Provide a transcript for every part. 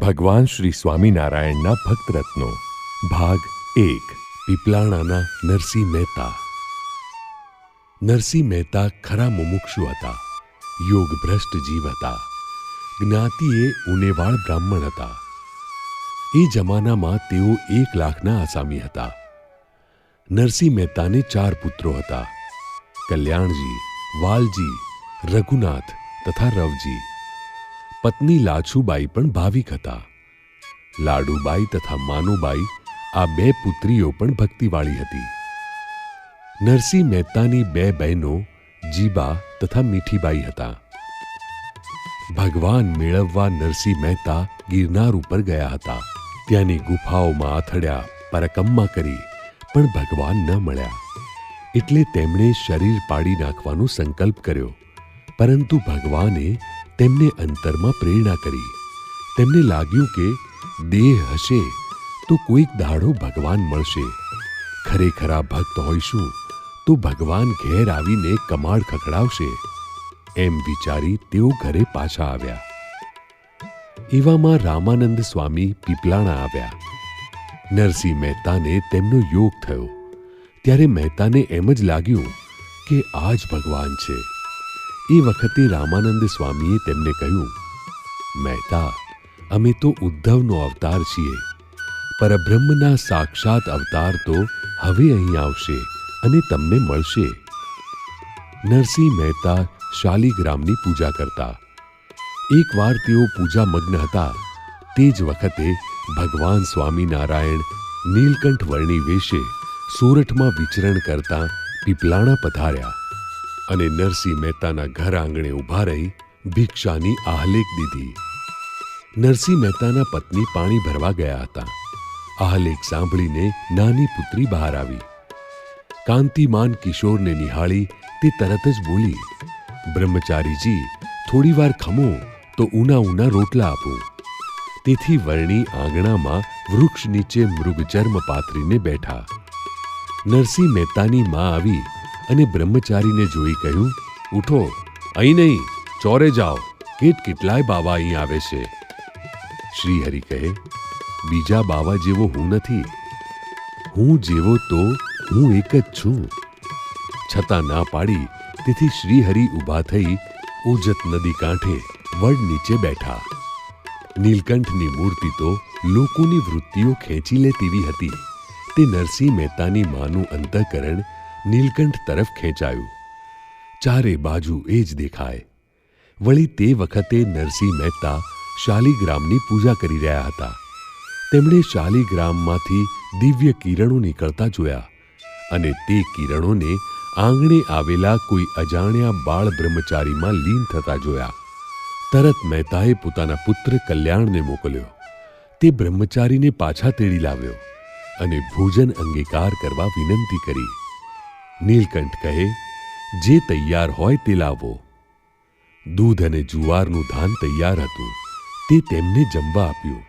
ભગવાન શ્રી સ્વામિનારાયણના ભક્તરત્નો ભાગ 1 પીપલાણાના નરસિંહ મહેતા. નરસિંહ મહેતા ખરા મુમુક્ષુ હતા. યોગભ્રષ્ટ જીવ હતા. જ્ઞાતિએ ઉનેવાળ બ્રાહ્મણ હતા. એ જમાનામાં તેઓ 1 લાખના આસામી હતા. નરસિંહ મહેતાને 4 પુત્રો હતા: કલ્યાણજી, વાલજી, રઘુનાથ તથા રવજી. પત્ની લાછુબાઈ પણ ભાવિક હતા. લાડુબાઈ તથા માનુબાઈ આ 2 પુત્રીઓ પણ ભક્તિવાળી હતી. નરસિંહ મહેતાની 2 બહેનો જીબા તથા મીઠીબાઈ હતા. ભગવાન મેળવવા નરસિંહ મહેતા ગિરનાર ઉપર ગયા હતા. ત્યાંની ગુફાઓમાં આથડ્યા, પરકમ્મા કરી, પણ ભગવાન ન મળ્યા. એટલે તેમણે શરીર પાડી નાખવાનો સંકલ્પ કર્યો. પરંતુ ભગવાને તેમને અંતરમાં પ્રેરણા કરી. તેમને લાગ્યું કે દેહ હશે તો કોઈક દાડો ભગવાન મળશે. ખરેખરા ભક્ત હોઈશું તો ભગવાન ઘેર આવીને કમાડ ખખડાવશે. એમ વિચારી તેઓ ઘરે પાછા આવ્યા. એવામાં રામાનંદ સ્વામી પીપલાણા આવ્યા. નરસિંહ મહેતાને તેમનો યોગ થયો. ત્યારે મહેતાને એમ જ લાગ્યું કે આ જ ભગવાન છે. એ વખતે રામાનંદ સ્વામીએ તેમને કહ્યું, મહેતા, અમે તો ઉદ્ધવનો અવતાર છીએ. પરબ્રહ્મના સાક્ષાત અવતાર તો હવે અહીં આવશે અને તમને મળશે. નરસિંહ મહેતા શાલિગ્રામની પૂજા કરતા. એકવાર તેઓ પૂજા મગ્ન હતા. તે જ વખતે ભગવાન સ્વામિનારાયણ નીલકંઠ વર્ણી વેશે સોરઠમાં વિચરણ કરતા પીપલાણા પધાર્યા અને નરસિંહ મહેતાના ઘર આંગણે ઊભા રહી ભિક્ષાની આહલેખ દીધી. નરસિંહ મહેતાના પત્ની પાણી ભરવા ગયા હતા. આહલેખ સાંભળીને નાની પુત્રી બહાર આવી. કાંતિમાન કિશોરને નિહાળી તે તરત જ બોલી, બ્રહ્મચારીજી, થોડી વાર ખમો તો ઊના ઊના રોટલા આપું. તેથી વર્ણી આંગણામાં વૃક્ષ નીચે મૃગચર્મ પાથરીને બેઠા. નરસિંહ મહેતાની મા આવી અને બ્રહ્મચારીને જોઈ કહ્યું, ઉઠો, અહીં નહીં, ચોરે જાઓ. કેટલાય બાવા અહીં આવે છે. શ્રીહરિ કહે, બીજા બાવા જેવો હું નથી. હું જેવો તો હું એક જ છું. છતાં ના પાડી તેથી શ્રીહરિ ઊભા થઈ ઓજત નદી કાંઠે વડ નીચે બેઠા. નીલકંઠની મૂર્તિ તો લોકોની વૃત્તિઓ ખેંચી લે તેવી હતી. તે નરસિંહ મહેતાની માનું અંતઃકરણ નીલકંઠ તરફ ખેંચાયું. ચારે બાજુ એ જ દેખાય. વળી તે વખતે નરસિંહ મહેતા શાલિગ્રામની પૂજા કરી રહ્યા હતા. તેમણે શાલિગ્રામમાંથી દિવ્ય કિરણો નીકળતા જોયા અને તે કિરણોને આંગણે આવેલા કોઈ અજાણ્યા બાળ બ્રહ્મચારીમાં લીન થતા જોયા. તરત મહેતાએ પોતાના પુત્ર કલ્યાણને મોકલ્યો. તે બ્રહ્મચારીને પાછા તેડી લાવ્યો અને ભોજન અંગીકાર કરવા વિનંતી કરી. નીલકંઠ કહે, જે તૈયાર હોય તે લાવો. દૂધ અને જુવારનું ધાન તૈયાર હતું. તે તેમને જમવા આપ્યું.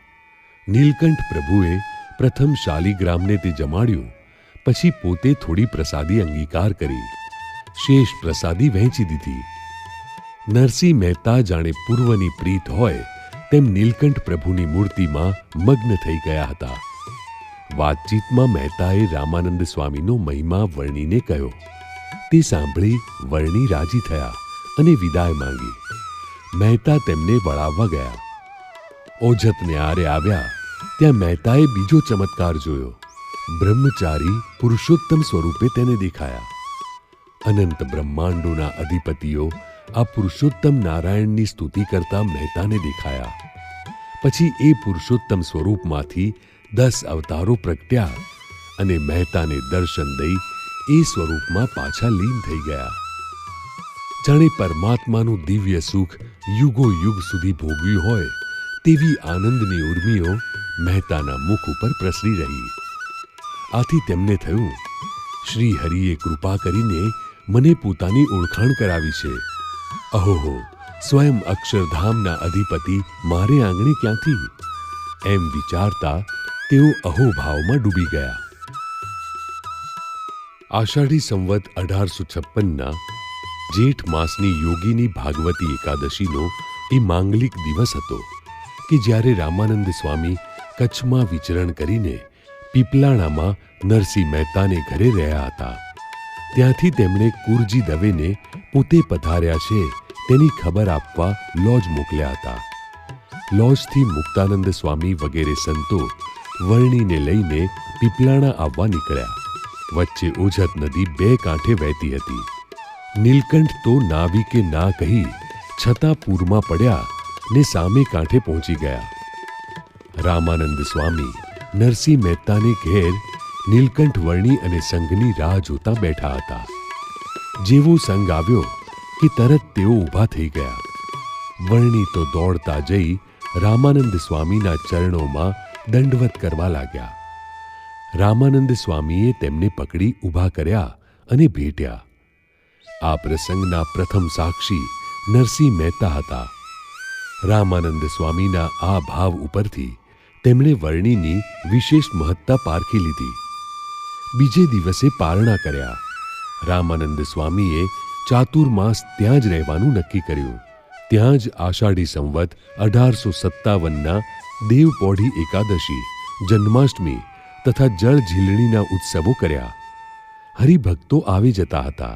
નીલકંઠ પ્રભુએ પ્રથમ શાલિગ્રામને તે જમાડ્યું. પછી પોતે થોડી પ્રસાદી અંગીકાર કરી. શેષ પ્રસાદી વહેંચી દીધી. નરસિંહ મહેતા જાણે પૂર્વની પ્રીત હોય તેમ નીલકંઠ પ્રભુની મૂર્તિમાં મગ્ન થઈ ગયા હતા. વાતચીતમાં મહેતાએ રામાનંદ સ્વામીનો મહિમા વર્ણીને કહ્યો. તે સાંભળી વર્ણી રાજી થયા અને વિદાય માંગી. મહેતા તેમને વળાવવા ગયા. ઓજતને આરે આવ્યા ત્યાં મહેતાએ બીજો ચમત્કાર જોયો. બ્રહ્મચારી પુરુષોત્તમ સ્વરૂપે તેને દેખાયા. અનંત બ્રહ્માંડોના અધિપતિઓ આ પુરુષોત્તમ નારાયણની સ્તુતિ કરતા મહેતાને દેખાયા. પછી એ પુરુષોત્તમ સ્વરૂપમાંથી 10 અવતારો પ્રગટ્યા અને મહેતાને દર્શન દઈ એ સ્વરૂપમાં પાછા લીન થઈ ગયા. જાણે પરમાત્માનું દિવ્ય સુખ યુગો યુગ સુધી ભોગવ્યું હોય તેવી આનંદની ઉર્મિઓ મહેતાના મુખ ઉપર પ્રસરી રહી. આથી તેમને થયું, શ્રી હરિએ કૃપા કરીને મને પોતાની ઓળખાણ કરાવી છે. અહોહો, સ્વયં અક્ષરધામના અધિપતિ મારે આંગણે ક્યાંથી? એમ વિચારતા તેઓ અહોભાવમાં ડૂબી ગયા. આષાઢી સંવત 1856ના જેઠ માસની યોગીની ભાગવતી એકાદશીનો એ માંગલિક દિવસ હતો. કે જ્યારે રામાનંદ સ્વામી કચ્છમાં વિચરણ કરીને પીપલાણામાં નરસિંહ મહેતાને ઘરે રહ્યા હતા, ત્યાંથી તેમણે કુરજી દવેને પોતે પધાર્યા છે તેની ખબર આપવા લોજ મોકલ્યા હતા. લોજથી મુક્તાનંદ સ્વામી વગેરે સંતો વર્ણીને લઈને પીપલાણા આવવા નીકળ્યા. વચ્ચે ઓઝત નદી બે કાંઠે વહેતી હતી. નીલકંઠ તો નાવી કે ના કહી છતાં પૂરમાં પડ્યા ને સામે કાંઠે પહોંચી ગયા. રામાનંદ સ્વામી નરસિંહ મહેતાને ઘેર નીલકંઠ વર્ણી અને સંઘની રાહ જોતા બેઠા હતા. જેવો સંઘ આવ્યો કે તરત તેઓ ઊભા થઈ ગયા. વર્ણી તો દોડતા જઈ રામાનંદ સ્વામીના ચરણોમાં દંડવત કરવા લાગ્યા. રામાનંદ સ્વામીએ તેમને પકડી ઊભા કર્યા અને ભેટ્યા. આ પ્રસંગના પ્રથમ સાક્ષી નરસિંહ મહેતા હતા. રામાનંદ સ્વામીના આ ભાવ ઉપરથી તેમણે વર્ણીની વિશેષ મહત્તા પારખી લીધી. બીજે દિવસે પારણા કર્યા. રામાનંદ સ્વામીએ ચાતુર્માસ ત્યાં જ રહેવાનું નક્કી કર્યું. ત્યાં જ આષાઢી સંવત 1857ના દેવપોઢી એકાદશી, જન્માષ્ટમી તથા જળ ઝીલણીના ઉત્સવો કર્યા. હરિભક્તો આવી જતા હતા.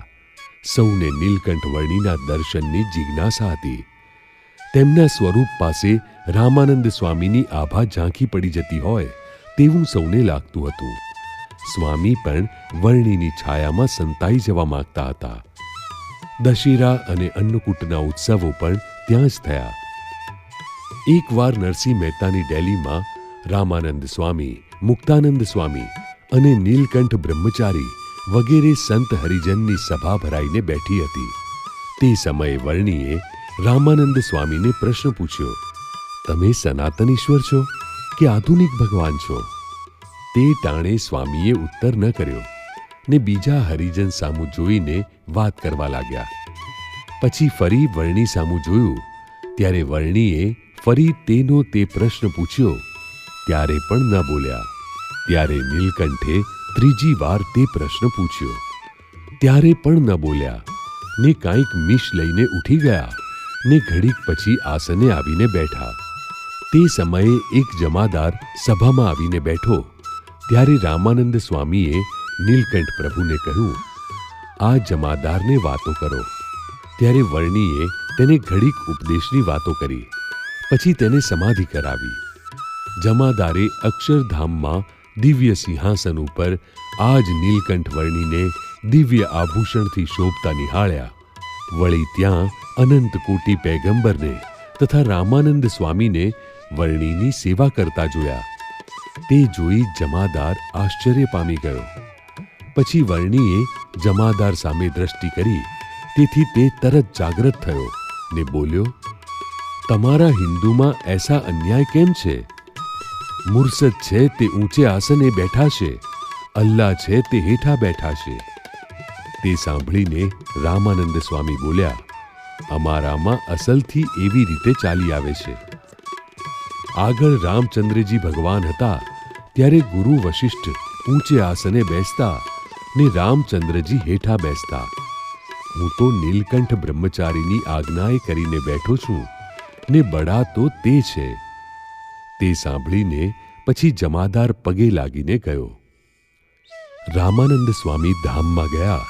સૌને નીલકંઠ વર્ણીના દર્શનની જિજ્ઞાસા હતી. તેમના સ્વરૂપ પાસે રામાનંદ સ્વામીની આભા ઝાંખી પડી જતી હોય તેવું સૌને લાગતું હતું. સ્વામી પણ વર્ણીની છાયામાં સંતાઈ જવા માંગતા હતા. દશેરા અને અન્નકૂટના ઉત્સવો પણ ત્યાં જ થયા. એકવાર નરસિંહ મહેતાની ડેલીમાં રામાનંદ સ્વામી, મુક્તાનંદ સ્વામી અને નીલકંઠ બ્રહ્મચારી વગેરે સંત હરિજનની સભા ભરાઈને બેઠી હતી. તે સમયે વર્ણીએ રામાનંદ સ્વામીને પ્રશ્ન પૂછ્યો, તમે સનાતન ઈશ્વર છો કે આધુનિક ભગવાન છો? તે ટાણે સ્વામીએ ઉત્તર ન કર્યો ને બીજા હરિજન સામું જોઈને વાત કરવા લાગ્યા. પછી ફરી વર્ણી સામું જોયું ત્યારે વર્ણીએ ફરી તેનો તે પ્રશ્ન પૂછ્યો ત્યારે પણ ન બોલ્યા. ત્યારે નીલકંઠે ત્રીજી વાર તે પ્રશ્ન પૂછ્યો ત્યારે પણ ન બોલ્યા ને કાંઈક મિશ લઈને ઉઠી ગયા ને ઘડીક પછી આસને આવીને બેઠા. તે સમયે એક જમાદાર સભામાં આવીને બેઠો ત્યારે રામાનંદ સ્વામીએ નીલકંઠ પ્રભુને કહ્યું, આ જમાદારને વાતો કરો. ત્યારે વર્ણીએ તેને ઘડીક ઉપદેશની વાતો કરી. પછી તેને સમાધિ કરાવી. જમાદારે અક્ષરધામમાં દિવ્ય સિંહાસન ઉપર આ જ નીલકંઠ વર્ણીને દિવ્ય આભૂષણથી શોભતા નિહાળ્યા. વળી ત્યાં અનંત કોટી પૈગંબરને તથા રામાનંદ સ્વામીને વર્ણીની સેવા કરતા જોયા. તે જોઈ જમાદાર આશ્ચર્ય પામી ગયો. પછી વર્ણીએ જમાદાર સામે દ્રષ્ટિ કરી તેથી તે તરત જાગ્રત થયો ને બોલ્યો, તમારા હિન્દુમાં એસા અન્યાય કેમ છે? મુર્શદ છે તે ઊંચે આસને બેઠા છે, અલ્લાહ છે તે હેઠા બેઠા છે. તે સાંભળીને રામાનંદ સ્વામી બોલ્યા, અમારામાં અસલથી એવી રીતે ચાલી આવે છે. આગળ રામચંદ્રજી ભગવાન હતા ત્યારે ગુરુ વશિષ્ઠ ઊંચે આસને બેસતા ને રામચંદ્રજી હેઠા બેસતા. હું તો નીલકંઠ બ્રહ્મચારીની આજ્ઞાએ કરીને બેઠો છું ને બડા તો તે છે. તે સાંભળીને પછી જમાદાર પગે લાગીને ગયો. રામાનંદ સ્વામી ધામમાં ગયા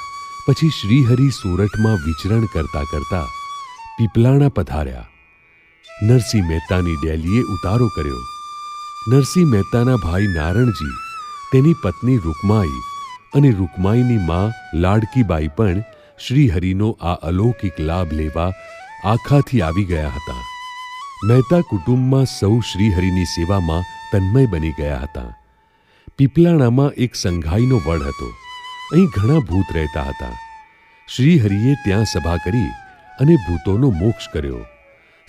પછી શ્રીહરિ સોરઠમાં વિચરણ કરતા કરતા પીપલાણા પધાર્યા. નરસિંહ મહેતાની ડેલીએ ઉતારો કર્યો. નરસિંહ મહેતાના ભાઈ નારણજી, તેની પત્ની રૂકમાઈ અને રૂકમાઈની માં લાડકીબાઈ પણ શ્રીહરિનો આ અલૌકિક લાભ લેવા આખાથી આવી ગયા હતા. મહેતા કુટુંબમાં સૌ શ્રીહરિની સેવામાં તન્મય બની ગયા હતા. પીપલાણામાં એક સંઘાઈનો વડ હતો. અહીં ઘણા ભૂત રહેતા હતા. શ્રીહરિએ ત્યાં સભા કરી અને ભૂતોનો મોક્ષ કર્યો.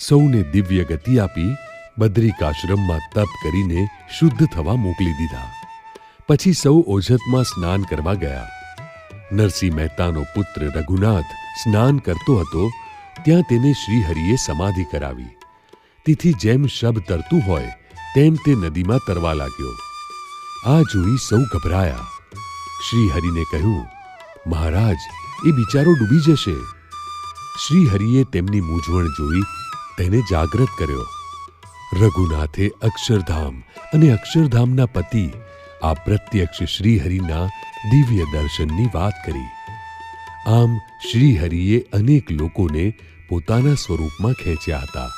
સૌને દિવ્ય ગતિ આપી બદ્રિકાશ્રમમાં તપ કરીને શુદ્ધ થવા મોકલી દીધા. પછી સૌ ઓઝતમાં સ્નાન કરવા ગયા. નરસિંહ મહેતાનો પુત્ર રઘુનાથ સ્નાન કરતો હતો ત્યાં તેને શ્રીહરિએ સમાધિ કરાવી. તેથી જેમ શબ તરતું હોય તેમ તે નદીમાં તરવા લાગ્યો. આ જોઈ સૌ ગભરાયા. શ્રીહરિને કહ્યું, મહારાજ, એ બિચારો ડૂબી જશે. શ્રીહરિએ તેમની મૂંઝવણ જોઈ તેને જાગ્રત કર્યો. રઘુનાથે અક્ષરધામ અને અક્ષરધામના પતિ આ પ્રત્યક્ષ શ્રીહરિના દિવ્ય દર્શનની વાત કરી. આમ શ્રીહરિએ અનેક લોકોને પોતાના સ્વરૂપમાં ખેંચ્યા હતા.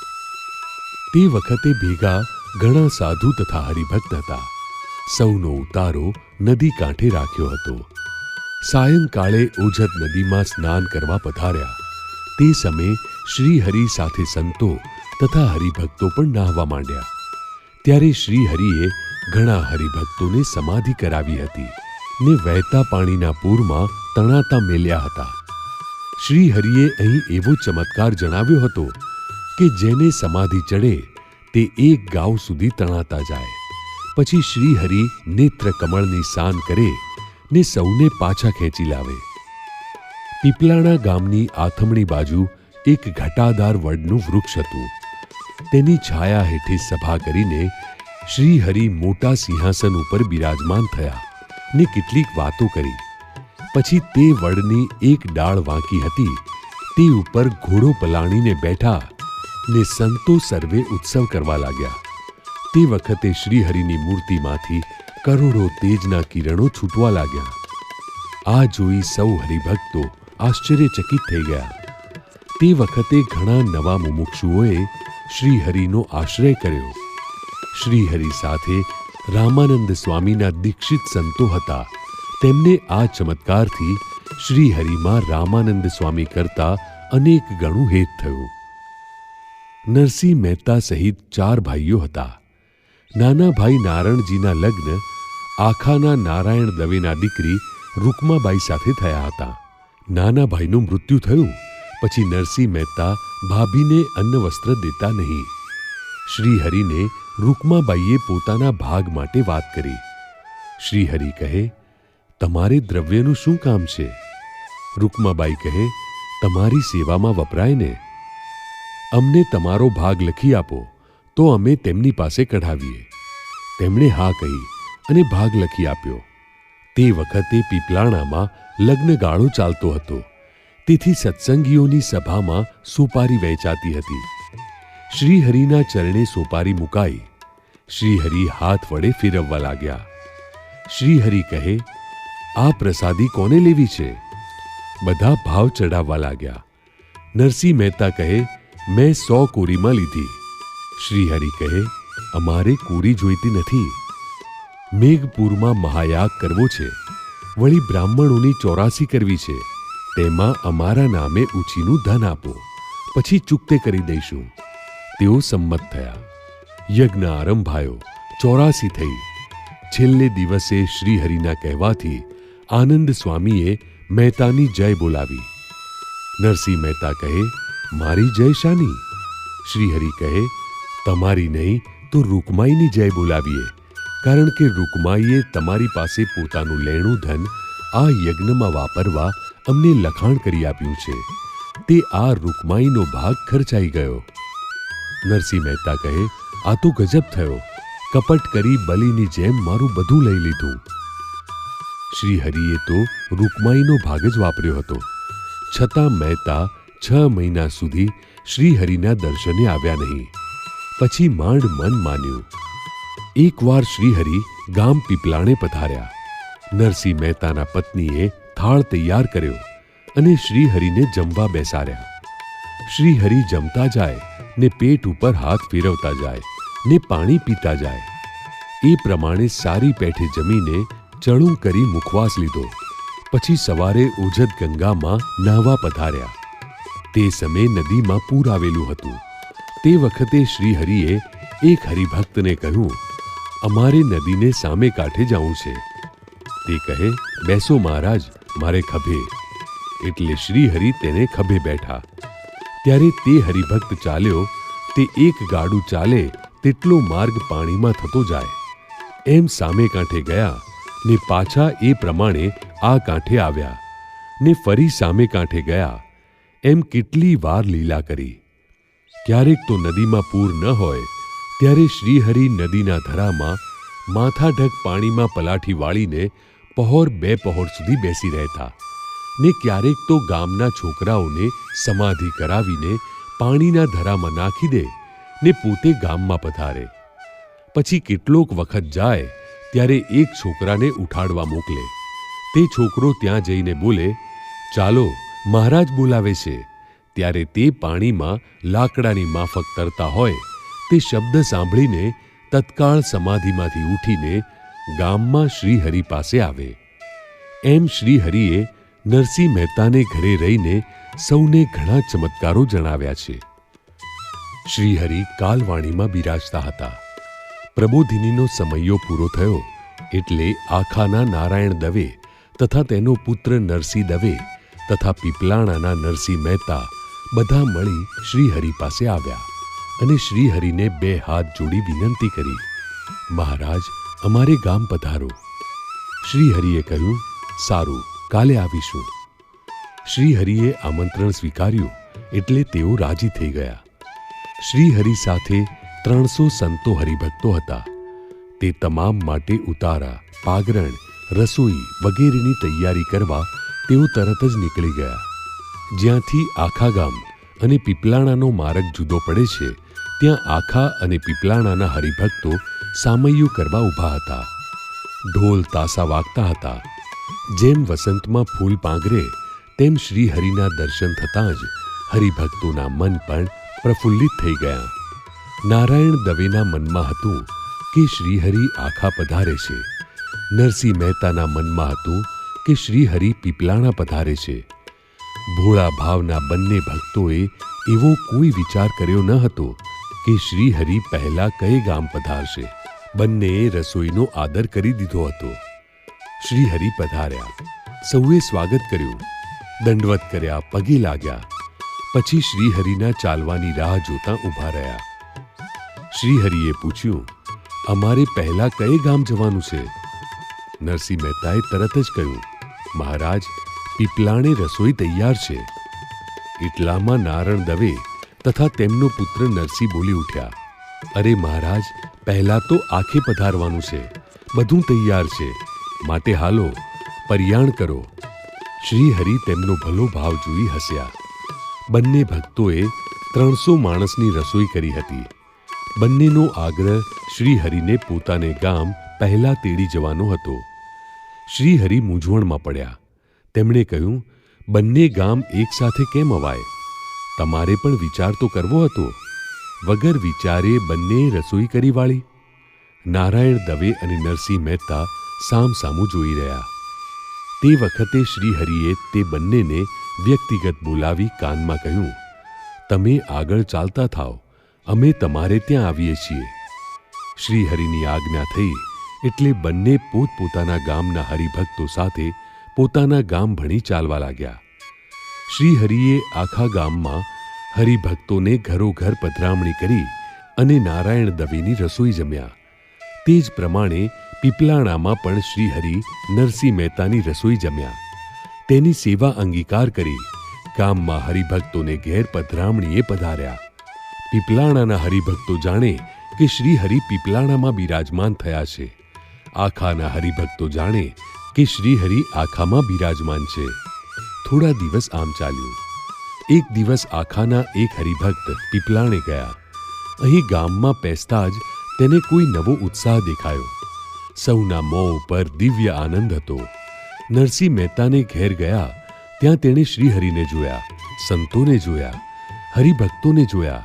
તે વખતે ભેગા ઘણા સાધુ તથા હરિભક્ત હતા. સૌનો ઉતારો નદી કાંઠે રાખ્યો હતો. સાયંકાળે ઓજત નદીમાં સ્નાન કરવા પધાર્યા. તે સમયે શ્રીહરિ સાથે સંતો તથા હરિભક્તો પણ નાહવા માંડ્યા. ત્યારે શ્રીહરિએ ઘણા હરિભક્તોને સમાધિ કરાવી હતી ને વહેતા પાણીના પૂરમાં તણાતા મેલ્યા હતા. શ્રીહરિએ અહીં એવો ચમત્કાર જણાવ્યો હતો કે જેને સમાધિ ચડે તે એક ગાઉ સુધી તણાતા જાય. પછી શ્રીહરિ નેત્ર કમળની સાન કરે ને સૌને પાછા ખેંચી લાવે. પીપલાણા ગામની આથમણી બાજુ એક ઘટાદાર વડનું વૃક્ષ હતું. તેની છાયા હેઠે સભા કરીને શ્રીહરિ મોટા સિંહાસન ઉપર બિરાજમાન થયા ને કેટલીક વાતો કરી. પછી તે વડની એક ડાળ વાંકી હતી તે ઉપર ઘોડો પલાણીને બેઠા ને સંતો સર્વે ઉત્સવ કરવા લાગ્યા. તે વખતે શ્રીહરિની મૂર્તિમાંથી કરોડો તેજના કિરણો છૂટવા લાગ્યા. આ જોઈ સૌ હરિભક્તો આશ્ચર્યચકિત થઈ ગયા. તે વખતે ઘણા નવા મુમુક્ષુઓએ શ્રીહરિનો આશ્રય કર્યો. શ્રીહરિ સાથે રામાનંદ સ્વામીના દીક્ષિત સંતો હતા. તેમને આ ચમત્કારથી શ્રીહરિમાં રામાનંદ સ્વામી કરતા અનેક ગણું હેત થયું. નરસિંહ મહેતા સહિત 4 ભાઈઓ હતા. નાના ભાઈ નારણજીના લગ્ન આખાના નારાયણ દવેના દીકરી રૂકમાબાઈ સાથે થયા હતા. નાના ભાઈનું મૃત્યુ થયું પછી નરસિંહ મહેતા ભાભીને અન્ન વસ્ત્ર દેતા નહીં. શ્રીહરિને રૂકમાબાઈએ પોતાના ભાગ માટે વાત કરી. શ્રીહરિ કહે, તમારે દ્રવ્યનું શું કામ છે? રૂકમાબાઈ કહે, તમારી સેવામાં વપરાય ને. અમને તમારો ભાગ લખી આપો તો અમે તેમની પાસે કઢાવીએ. તેમણે હા કહી અને ભાગ લખી આપ્યો. તે વખતે પીપલાણામાં લગ્નગાળો ચાલતો હતો. તેથી સત્સંગીઓની સભામાં સોપારી વહેંચાતી હતી. શ્રીહરિના ચરણે સોપારી મુકાઈ. શ્રીહરિ હાથ વડે ફેરવવા લાગ્યા. શ્રીહરિ કહે, આ પ્રસાદી કોને લેવી છે? બધા ભાવ ચડાવવા લાગ્યા. નરસિંહ મહેતા કહે, મેં 100 કોરીમાં લીધી. શ્રીહરિ કહે, અમારે કોરી જોઈતી નથી. મેઘપુરમાં મહાયાગ કરવો છે, વળી બ્રાહ્મણોની 84 કરવી છે. તેમાં અમારા નામે ઉછીનું ધન આપો, પછી ચૂકતે કરી દઈશું. તેઓ સંમત થયા. યજ્ઞ આરંભાયો. 84 થઈ. છેલ્લે દિવસે શ્રીહરિના કહેવાથી આનંદ સ્વામીએ મહેતાની જય બોલાવી. નરસિંહ મહેતા કહે, મારી જય શાની? શ્રીહરિ કહે, તમારી નહીં તો રૂકમાઈની જય બોલાવીએ, કારણ કે રૂકમાઈએ તમારી પાસે પોતાનું લેણું ધન આ યજ્ઞમાં વાપરવા અમને લખાણ કરી આપ્યું છે. તે આ રૂકમાઈનો ભાગ ખર્ચાઈ ગયો. નરસિંહ મહેતા કહે, આ તો ગજબ થયો. કપટ કરી બલીની જેમ મારું બધું લઈ લીધું. શ્રીહરિએ તો રૂકમાઈનો ભાગ જ વાપર્યો હતો. છતાં મહેતા 6 મહિના સુધી શ્રીહરિના દર્શને આવ્યા નહીં. પછી માંડ મન માન્યું. એકવાર શ્રીહરિ ગામ પીપલાણે પધાર્યા. નરસિંહ મહેતાના પત્નીએ થાળ તૈયાર કર્યો અને શ્રીહરિને જમવા બેસાડ્યા. શ્રીહરિ જમતા જાય ને પેટ ઉપર હાથ ફેરવતા જાય ને પાણી પીતા જાય. એ પ્રમાણે સારી પેઠે જમીને ચણું કરી મુખવાસ લીધો. પછી સવારે ઓજત ગંગામાં નાહવા પધાર્યા. તે સમયે નદીમાં પૂર આવેલું હતું. તે વખતે શ્રીહરિએ એક હરિભક્તને કહ્યું, અમારે નદીને સામે કાંઠે જવું છે. તે કહે, બેસો મહારાજ, મારે ખભે. એટલે શ્રીહરિ તેને ખભે બેઠા. ત્યારે તે હરિભક્ત ચાલ્યો તે એક ગાડું ચાલે તેટલો માર્ગ પાણીમાં થતો જાય. એમ સામે કાંઠે ગયા ને પાછા એ પ્રમાણે આ કાંઠે આવ્યા ને ફરી સામે કાંઠે ગયા. એમ કેટલી વાર લીલા કરી. ક્યારેક તો નદીમાં પૂર ન હોય ત્યારે શ્રીહરિ નદીના ધરામાં માથાઢક પાણીમાં પલાઠી વાળીને પહોર 2 પહોર સુધી બેસી રહેતા ને ક્યારેક તો ગામના છોકરાઓને સમાધિ કરાવીને પાણીના ધરામાં નાખી દે ને પોતે ગામમાં પધારે. પછી કેટલોક વખત જાય ત્યારે એક છોકરાને ઉઠાડવા મોકલે. તે છોકરો ત્યાં જઈને બોલે, ચાલો મહારાજ બોલાવે છે. ત્યારે તે પાણીમાં લાકડાની માફક તરતા હોય તે શબ્દ સાંભળીને તત્કાળ સમાધિમાંથી ઉઠીને ગામમાં શ્રીહરિ પાસે આવે. એમ શ્રીહરિએ નરસિંહ મહેતાને ઘરે રહીને સૌને ઘણા ચમત્કારો જણાવ્યા છે. શ્રીહરિ કાલવાણીમાં બિરાજતા હતા. પ્રબોધિનીનો સમયો પૂરો થયો એટલે આખાના નારાયણ દવે તથા તેનો પુત્ર નરસિંહ દવે તથા પીપલાણાના નરસિંહ મહેતા બધા મળી શ્રીહરિ પાસે આવ્યા અને શ્રીહરિને 2 હાથ જોડી વિનંતી કરી, મહારાજ, અમારે ગામ પધારો. શ્રીહરિએ કહ્યું, સારું, કાલે આવીશું. શ્રીહરિએ આમંત્રણ સ્વીકાર્યું એટલે તેઓ રાજી થઈ ગયા. શ્રીહરિ સાથે 300 સંતો હરિભક્તો હતા. તે તમામ માટે ઉતારા, પાગરણ, રસોઈ વગેરેની તૈયારી કરવા તેઓ તરત જ નીકળી ગયા. જ્યાંથી આખા ગામ અને પીપલાણાનો માર્ગ જુદો પડે છે ત્યાં આખા અને પીપલાણાના હરિભક્તો સામૈયું કરવા ઊભા હતા. ઢોલ તાસા વાગતા હતા. જેમ વસંતમાં ફૂલ પાંગરે તેમ શ્રીહરિના દર્શન થતાં જ હરિભક્તોના મન પણ પ્રફુલ્લિત થઈ ગયા. નારાયણ દવેના મનમાં હતું કે શ્રીહરિ આખા પધારે છે. નરસિંહ મહેતાના મનમાં હતું કે શ્રીહરિ પીપલાણા પધારે છે. ભોળા ભાવના બંને ભક્તોએ એવો કોઈ વિચાર કર્યો ન હતો કે શ્રીહરિ પહેલા કઈ ગામ પધારશે. બંનેએ રસોઈનો આદર કરી દીધો હતો. શ્રીહરિ પધાર્યા. સૌએ સ્વાગત કર્યું, દંડવત કર્યા, પગે લાગ્યા. પછી શ્રીહરિના ચાલવાની રાહ જોતા ઊભા રહ્યા. શ્રીહરિએ પૂછ્યું, અમારે પહેલા કઈ ગામ જવાનું છે? નરસિંહ મહેતાએ તરત જ કહ્યું, મહારાજ, પીપલાણે રસોઈ તૈયાર છે. એટલામાં નારણ દવે તથા તેમનો પુત્ર નરસિંહ બોલી ઉઠ્યા, અરે મહારાજ, પહેલા તો આંખે પધારવાનું છે. બધું તૈયાર છે, માટે હાલો, પર્યાણ કરો. શ્રીહરિ તેમનો ભલો ભાવ જોઈ હસ્યા. બંને ભક્તોએ 300 માણસની રસોઈ કરી હતી. બંનેનો આગ્રહ શ્રીહરિને પોતાને ગામ પહેલા તેડી જવાનો હતો. શ્રીહરિ મૂંઝવણમાં પડ્યા. તેમણે કહ્યું, બંને ગામ એક સાથે કેમ અવાય? તમારે પણ વિચાર તો કરવો હતો. વગર વિચારે બંનેએ રસોઈ કરી વાળી. નારાયણ દવે અને નરસિંહ મહેતા સામસામું જોઈ રહ્યા. તે વખતે શ્રીહરિએ તે બંનેને વ્યક્તિગત બોલાવી કાનમાં કહ્યું, તમે આગળ ચાલતા થાઓ, અમે તમારે ત્યાં આવીએ છીએ. શ્રીહરિની આજ્ઞા થઈ એટલે બંને પોતપોતાના ગામના હરિભક્તો સાથે પોતાના ગામ ભણી ચાલવા લાગ્યા. શ્રીહરિએ આખા ગામમાં હરિભક્તોને ઘરોઘર પધરામણી કરી અને નારાયણ દવેની રસોઈ જમ્યા. તે જ પ્રમાણે પીપલાણામાં પણ શ્રીહરિ નરસિંહ મહેતાની રસોઈ જમ્યા. તેની સેવા અંગીકાર કરી ગામમાં હરિભક્તોને ઘેર પધરામણીએ પધાર્યા. પીપલાણાના હરિભક્તો જાણે કે શ્રીહરિ પીપલાણામાં બિરાજમાન થયા છે. આખાના હરિભક્તો જાણે કે શ્રીહરિ આખામાં બિરાજમાન છે. થોડા દિવસ આમ ચાલ્યું. એક દિવસ આખાના એક હરિભક્ત પીપલાણે ગયા. અહીં ગામમાં પેસતા જ તેને કોઈ નવો ઉત્સાહ દેખાયો. સૌના મોં ઉપર દિવ્ય આનંદ હતો. નરસિંહ મહેતાને ઘેર ગયા ત્યાં તેણે શ્રીહરિને જોયા, સંતોને જોયા, હરિભક્તોને જોયા.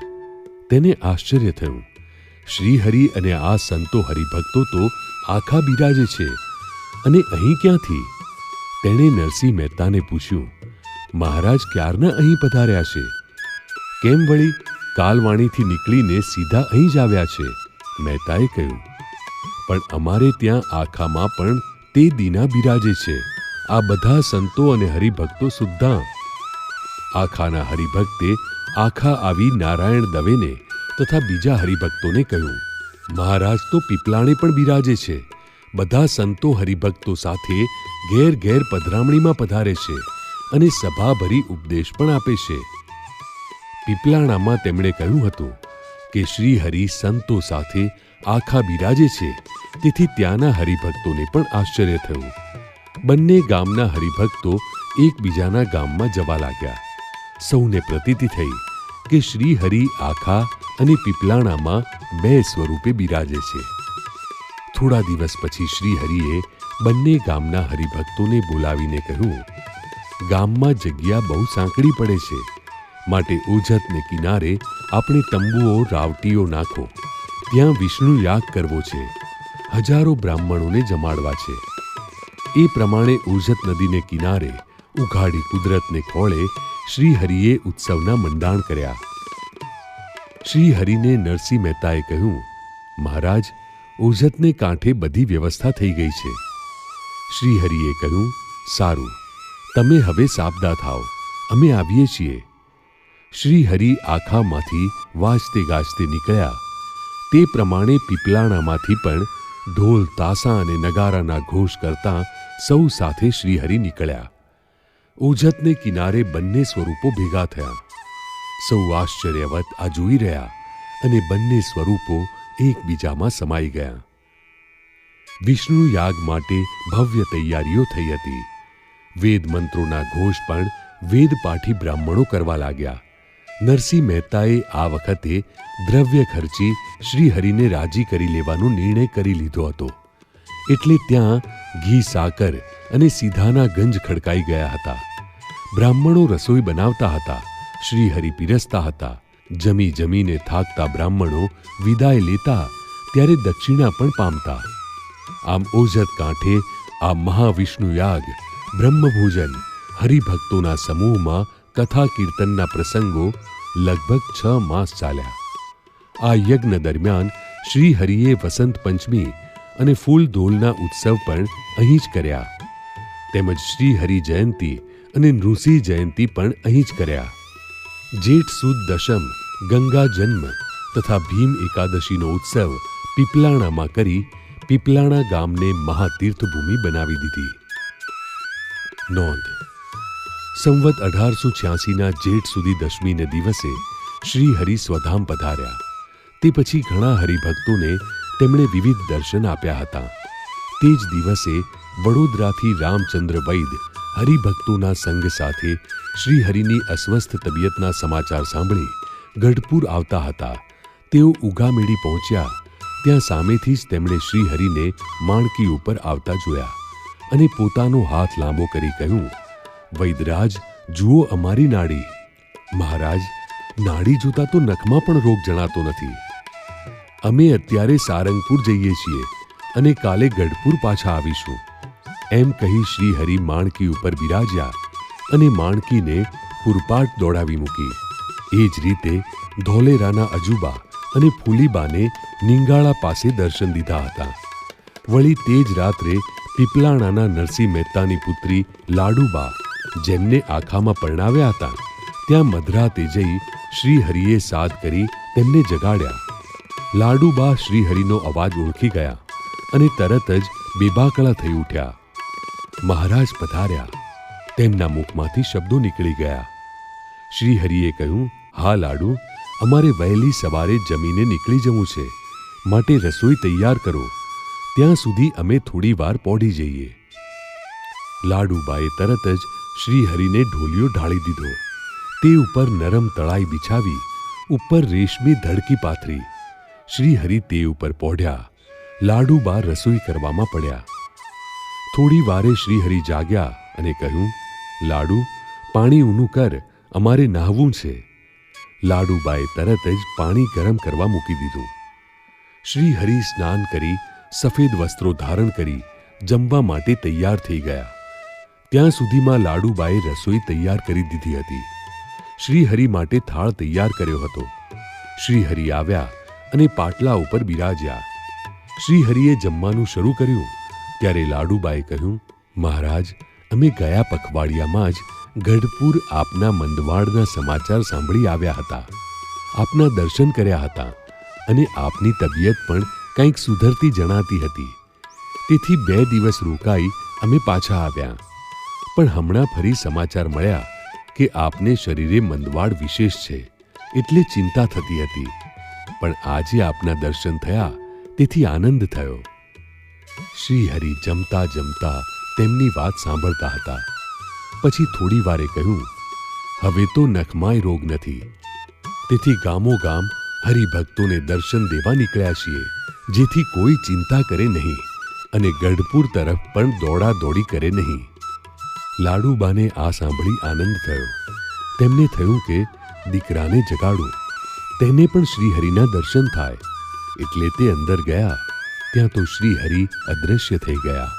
તેને આશ્ચર્ય થયું. શ્રીહરિ અને આ સંતો હરિભક્તો તો આખા બિરાજે છે અને અહીં ક્યાંથી? તેણે નરસિંહ મહેતાને પૂછ્યું, મહારાજ ક્યારના અહીં પધાર્યા છે? કેમ વળી કાલવાણીથી નીકળીને સીધા અહીં જ આવ્યા છે? મહેતાએ કહ્યું, પણ અમારે ત્યાં આખામાં પણ તે દીના બિરાજે છે. આ બધા સંતો અને હરિભક્તો સુદ્ધા. આખાના હરિભક્તે આખા આવી નારાયણ દવેને તથા બીજા હરિભક્તોને કહ્યું, મહારાજ તો પીપલાણે પણ બિરાજે છે. બધા સંતો હરિભક્તો સાથે ઘેર ઘેર પધરામણીમાં પધારે છે અને સભાભરી ઉપદેશ પણ આપે છે. પીપલાણામાં તેમણે કહ્યું હતું કે શ્રીહરિ સંતો સાથે આખા બિરાજે છે, તેથી ત્યાંના હરિભક્તોને પણ આશ્ચર્ય થયું. બંને ગામના હરિભક્તો એકબીજાના ગામમાં જવા લાગ્યા. સૌને પ્રતીતિ થઈ કે શ્રીહરિ આખા અને પીપલાણામાં 2 સ્વરૂપે બિરાજે છે. થોડા દિવસ પછી શ્રી હરિએ બંને ગામના હરિભક્તોને બોલાવીને કહ્યું, ગામમાં જગ્યા બહુ સાંકડી પડે છે, માટે ઓજતને કિનારે આપણે તંબુઓ રાવટીઓ નાખો. ત્યાં વિષ્ણુ યાગ કરવો છે, હજારો બ્રાહ્મણોને જમાડવા છે. એ પ્રમાણે ઓજત નદીને કિનારે ઉઘાડી કુદરતને ખોળે શ્રી હરિએ ઉત્સવના મંડાણ કર્યા. શ્રી હરિને નરસિંહ મહેતાએ કહ્યું, મહારાજ, ઓજતને કાંઠે બધી વ્યવસ્થા થઈ ગઈ છે. શ્રી હરિએ કહ્યું, સારું, તમે હવે સાબદા થાઓ, અમે આવીએ છીએ. શ્રી હરિ આખામાંથી વાજતે ગાજતે નીકળ્યા. તે પ્રમાણે પીપલાણામાંથી પણ ઢોલ, તાસા અને નગારાના ઘોષ કરતાં સૌ સાથે શ્રી હરિ નીકળ્યા. ઓજતને કિનારે બંને સ્વરૂપો ભેગા થયા. સૌ આશ્ચર્યવત આ જોઈ રહ્યા અને બંને સ્વરૂપો એકબીજામાં સમાઈ ગયા. વિષ્ણુ યાગ માટે ભવ્ય તૈયારીઓ થઈ હતી. વેદ મંત્રોના ઘોષ પણ વેદપાઠી બ્રાહ્મણો કરવા લાગ્યા. નરસિંહ મહેતાએ આ વખતે દ્રવ્ય ખર્ચી શ્રી હરિને રાજી કરી લેવાનો નિર્ણય કરી લીધો હતો. એટલે ત્યાં ઘી, સાકર અને સીધાના ગંજ ખડકાઈ ગયા હતા. બ્રાહ્મણો રસોઈ બનાવતા હતા, શ્રી હરિ પીરસતા હતા. જમી જમીને થાકતા બ્રાહ્મણો વિદાય લેતા ત્યારે દક્ષિણા પણ પામતા. આમ ઓજત કાંઠે આ મહાવિષ્ણુ યાગ, બ્રહ્મભોજન, હરિભક્તોના સમૂહમાં કથા કીર્તનના પ્રસંગો લગભગ 6 માસ ચાલ્યા. આ યજ્ઞ દરમિયાન શ્રી હરિએ વસંત પંચમી અને ફૂલદોલના ઉત્સવ પણ અહીં જ કર્યા. તેમજ શ્રી હરિ જયંતી અને નૃસિંહ જયંતી પણ અહીં જ કર્યા. જેઠ સુદ દશમ, ગંગા જન્મ તથા ભીમ એકાદશીનો ઉત્સવ પીપલાણામાં કરી પીપલાણા ગામને મહાતીર્થભૂમિ બનાવી દીધી. નોંધ: સંવત 1886ના જેઠ સુધી દશમીને દિવસે શ્રી હરિ સ્વધામ પધાર્યા. તે પછી ઘણા હરિભક્તોને તેમણે વિવિધ દર્શન આપ્યા હતા. તે જ દિવસે વડોદરાથી રામચંદ્ર વૈદ હરિભક્તોના સંઘ સાથે શ્રી હરિની અસ્વસ્થ તબિયતના સમાચાર સાંભળી ગઢપુર આવતા હતા. તેઓ ઉગામેડી પહોંચ્યા. ત્યાં સામેથી જ તેમણે શ્રી હરિને માણકી ઉપર આવતા જોયા અને પોતાનો હાથ લાંબો કરી કહ્યું, વૈદરાજ, જુઓ અમારી નાડી. મહારાજ, નાડી જોતા તો નખમાં પણ રોગ જણાતો નથી. અમે અત્યારે સારંગપુર જઈએ છીએ અને કાલે ગઢપુર પાછા આવીશું. એમ કહી શ્રી હરિ માણકી ઉપર બિરાજ્યા અને માણકીને પૂરપાટ દોડાવી મૂકી. એ જ રીતે ધોલેરાના અજુબા અને ફૂલીબાને નિંગાળા પાસે દર્શન દીધા હતા. વળી તે જ રાત્રે પીપલાણાના નરસિંહ મહેતાની પુત્રી લાડુબા, જેમને આખામાં પરણાવ્યા હતા, ત્યાં મધરાતે જઈ શ્રી હરિએ સાદ કરી તેમને જગાડ્યા. લાડુબા શ્રી હરિનો અવાજ ઓળખી ગયા અને તરત જ બેબાકળા થઈ ઉઠ્યા. મહારાજ પધાર્યા. તેમના મુખમાંથી શબ્દો નીકળી ગયા. શ્રી હરિએ કહ્યું, હા લાડુ, અમારે વહેલી સવારે જમીને નીકળી જવું છે, માટે રસોઈ તૈયાર કરો. ત્યાં સુધી અમે થોડી વાર પોઢી જઈએ. લાડુબાએ તરત જ શ્રી હરિને ઢોલિયો ઢાળી દીધો. તે ઉપર નરમ તળાઈ બિછાવી ઉપર રેશમી ધડકી પાથરી. શ્રી હરિ તે ઉપર પોઢ્યા. લાડુબા રસોઈ કરવામાં પડ્યા. થોડી વારે શ્રી હરિ જાગ્યા અને કહ્યું, લાડુ, પાણી ઊનું કર, અમારે નહાવું છે. લાડુબાએ તરત જ પાણી ગરમ કરવા મૂકી દીધું. શ્રી હરિ સ્નાન કરી સફેદ વસ્ત્રો ધારણ કરી જમવા માટે તૈયાર થઈ ગયા. ત્યાં સુધીમાં લાડુબાએ રસોઈ તૈયાર કરી દીધી હતી. શ્રી હરિ માટે થાળ તૈયાર કર્યો હતો. શ્રી હરિ આવ્યા અને પાટલા ઉપર બિરાજ્યા. શ્રી હરિએ જમવાનું શરૂ કર્યું ત્યારે લાડુબાએ કહ્યું, મહારાજ, અમે ગયા પખવાડિયામાં જ ગઢપુર આપના મંદવાડના સમાચાર સાંભળી આવ્યા હતા. આપના દર્શન કર્યા હતા અને આપની તબિયત પણ કંઈક સુધરતી જણાતી હતી. તેથી 2 દિવસ રોકાઈ અમે પાછા આવ્યા. પણ હમણાં ફરી સમાચાર મળ્યા કે આપને શરીરે મંદવાડ વિશેષ છે, એટલે ચિંતા થતી હતી. પણ આજે આપના દર્શન થયા તેથી આનંદ થયો. શ્રી હરિ જમતા જમતા તેમની વાત સાંભળતા હતા. પછી થોડી વારે કહ્યું, હવે તો નખમાંય રોગ નથી, તેથી ગામોગામ હરિભક્તોને દર્શન દેવા નીકળ્યા છીએ, જેથી કોઈ ચિંતા કરે નહીં અને ગઢપુર તરફ પણ દોડા દોડી કરે નહીં. લાડુબાને આ સાંભળી આનંદ થયો. તેમને થયું કે દીકરાને જગાડું, તેને પણ શ્રીહરિના દર્શન થાય. એટલે તે અંદર ગયા. ત્યાં તો શ્રીહરિ અદૃશ્ય થઈ ગયા.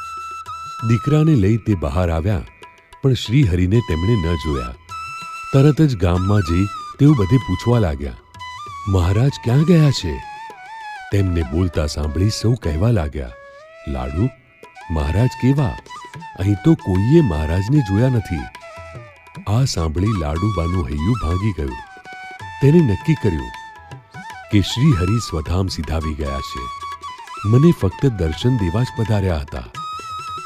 દીકરાને લઈ તે બહાર આવ્યા, પણ શ્રીહરિને તેમણે ન જોયા. તરત જ ગામમાં જઈ તેઓ બધે પૂછવા લાગ્યા, મહારાજ ક્યાં ગયા છે? તેમને બોલતા સાંભળી સૌ કહેવા લાગ્યા, લાડુ, મહારાજ કેવા? અહીં તો કોઈએ મહારાજને જોયા નથી. આ સાંભળી લાડુબાનું હૈયું ભાંગી ગયું. તેને નક્કી કર્યું કે શ્રીહરિ સ્વધામ સિધાવી ગયા છે. મને ફક્ત દર્શન દેવા જ પધાર્યા હતા.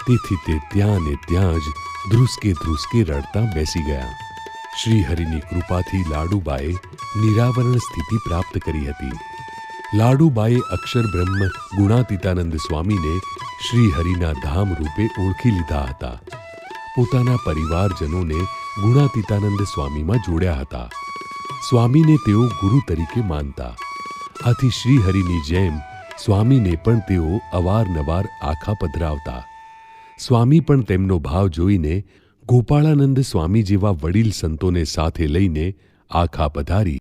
તેથી તે ત્યાં ને ત્યાં જ ધ્રુસકે ધ્રુસકે રડતા બેસી ગયા. શ્રીહરિની કૃપાથી લાડુબાએ નિરાવરણ સ્થિતિ પ્રાપ્ત કરી હતી. લાડુબાએ અક્ષર બ્રહ્મ ગુણાતીતાનંદ સ્વામીને શ્રીહરિના ધામ રૂપે ઓળખી લીધા હતા. પોતાના પરિવારજનોને ગુણાતીતાનંદ સ્વામીમાં જોડ્યા હતા. સ્વામીને તેઓ ગુરુ તરીકે માનતા. આથી શ્રીહરિની જેમ સ્વામીને પણ તેઓ અવારનવાર આખા પધરાવતા. સ્વામી પણ તેમનો ભાવ જોઈને ગોપાળાનંદ સ્વામી જેવા વડીલ સંતોને સાથે લઈને આખા પધારી